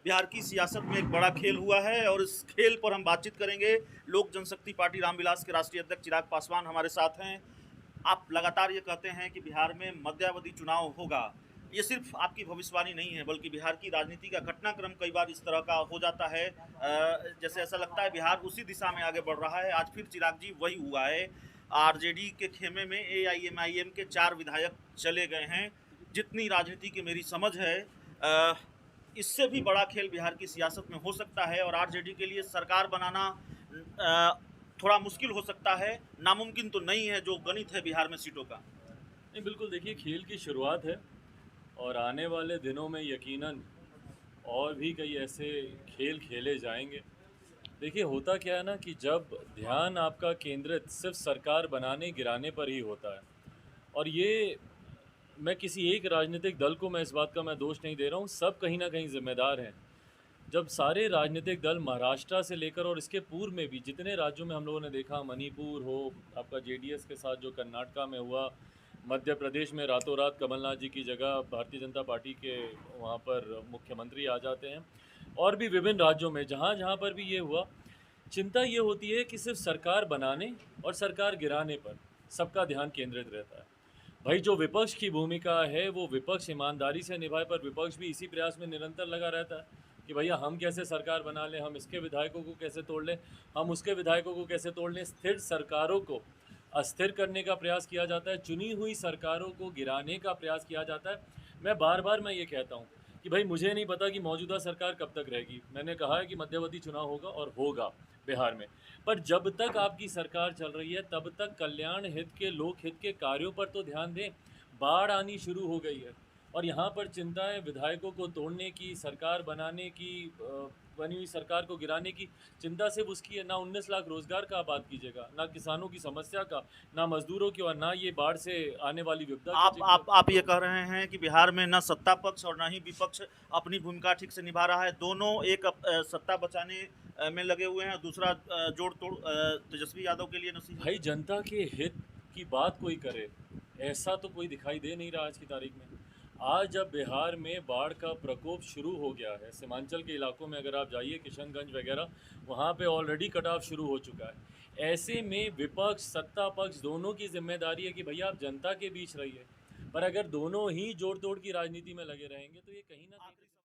बिहार की सियासत में एक बड़ा खेल हुआ है और इस खेल पर हम बातचीत करेंगे। लोक जनशक्ति पार्टी रामविलास के राष्ट्रीय अध्यक्ष चिराग पासवान हमारे साथ हैं। आप लगातार ये कहते हैं कि बिहार में मध्यावधि चुनाव होगा। ये सिर्फ आपकी भविष्यवाणी नहीं है, बल्कि बिहार की राजनीति का घटनाक्रम कई बार इस तरह का हो जाता है, जैसे ऐसा लगता है बिहार उसी दिशा में आगे बढ़ रहा है। आज फिर चिराग जी वही हुआ है। आरजेडी के खेमे में एआईएमआईएम के 4 विधायक चले गए हैं। जितनी राजनीति की मेरी समझ है, इससे भी बड़ा खेल बिहार की सियासत में हो सकता है और आरजेडी के लिए सरकार बनाना थोड़ा मुश्किल हो सकता है। नामुमकिन तो नहीं है, जो गणित है बिहार में सीटों का। नहीं, बिल्कुल। देखिए, खेल की शुरुआत है और आने वाले दिनों में यकीनन और भी कई ऐसे खेल खेले जाएंगे। देखिए, होता क्या है ना कि जब ध्यान आपका केंद्रित सिर्फ सरकार बनाने गिराने पर ही होता है, और ये मैं किसी एक राजनीतिक दल को इस बात का मैं दोष नहीं दे रहा हूँ, सब कहीं ना कहीं जिम्मेदार हैं। जब सारे राजनीतिक दल महाराष्ट्र से लेकर और इसके पूर्व में भी जितने राज्यों में हम लोगों ने देखा, मणिपुर हो, आपका जेडीएस के साथ जो कर्नाटका में हुआ, मध्य प्रदेश में रातों रात कमलनाथ जी की जगह भारतीय जनता पार्टी के वहाँ पर मुख्यमंत्री आ जाते हैं, और भी विभिन्न राज्यों में जहाँ जहाँ पर भी ये हुआ, चिंता ये होती है कि सिर्फ सरकार बनाने और सरकार गिराने पर सबका ध्यान केंद्रित रहता है। भाई, जो विपक्ष की भूमिका है वो विपक्ष ईमानदारी से निभाए, पर विपक्ष भी इसी प्रयास में निरंतर लगा रहता है कि भैया हम कैसे सरकार बना लें, हम इसके विधायकों को कैसे तोड़ लें, हम उसके विधायकों को कैसे तोड़ लें। स्थिर सरकारों को अस्थिर करने का प्रयास किया जाता है, चुनी हुई सरकारों को गिराने का प्रयास किया जाता है। मैं ये कहता हूँ कि भाई, मुझे नहीं पता कि मौजूदा सरकार कब तक रहेगी। मैंने कहा है कि मध्यावधि चुनाव होगा और होगा बिहार में, पर जब तक आपकी सरकार चल रही है तब तक कल्याण हित के, लोक हित के कार्यों पर तो ध्यान दें। बाढ़ आनी शुरू हो गई है और यहाँ पर चिंता है विधायकों को तोड़ने की, सरकार बनाने की, बनी हुई सरकार को गिराने की चिंता सिर्फ उसकी है। ना 19 लाख रोजगार का आप बात कीजिएगा, ना किसानों की समस्या का, ना मजदूरों की, और ना ये बाढ़ से आने वाली विपदा की आप जिक्र। आप आप ये कह रहे हैं कि बिहार में न सत्ता पक्ष और न ही विपक्ष अपनी भूमिका ठीक से निभा रहा है। दोनों एक सत्ता बचाने में लगे हुए हैं, दूसरा जोड़ तोड़ तेजस्वी यादव के लिए नसीब भाई, जनता के हित की बात कोई करे, ऐसा तो कोई दिखाई दे नहीं रहा आज की तारीख में। आज जब बिहार में बाढ़ का प्रकोप शुरू हो गया है, सीमांचल के इलाकों में अगर आप जाइए, किशनगंज वगैरह, वहाँ पे ऑलरेडी कटाव शुरू हो चुका है। ऐसे में विपक्ष सत्ता पक्ष दोनों की जिम्मेदारी है कि भैया आप जनता के बीच रहिए, पर अगर दोनों ही जोड़ तोड़ की राजनीति में लगे रहेंगे तो ये कहीं ना कहीं है।